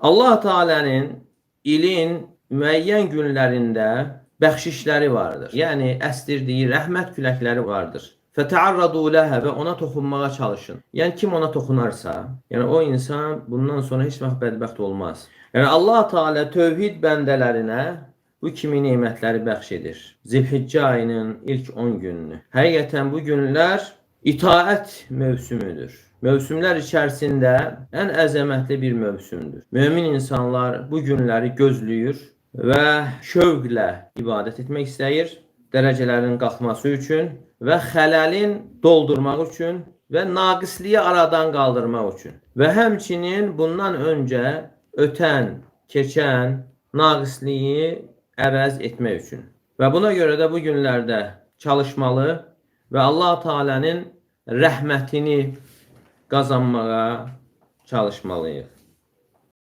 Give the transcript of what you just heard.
Allah Teala'nın ilin müəyyən günlərində bəxşişləri vardır. Yəni əstirdiyi rəhmət küləkləri vardır. Fətəarradu ləhə və ona toxunmağa çalışın. Yəni kim ona toxunarsa, yəni o insan bundan sonra heç vaxt bədbəxt olmaz. Yəni Allah Teala tövhid bəndələrinə bu kimi nemətləri bəxş edir. Zilhiccə ayının ilk 10 gününü. Həqiqətən bu günlər itaət mövsümüdür. Mövsümlər içərisində ən əzəmətli bir mövsümdür. Mömin insanlar bu günləri gözləyir və şövqlə ibadət etmək istəyir, dərəcələrin qalxması üçün və xələlin doldurmaq üçün və naqisliyi aradan qaldırmaq üçün və həmçinin bundan öncə ötən, keçən naqisliyi əvəz etmək üçün. Və buna görə də bu günlərdə çalışmalı və Allah Teala'nın rəhmətini qazanmağa çalışmalıyıq.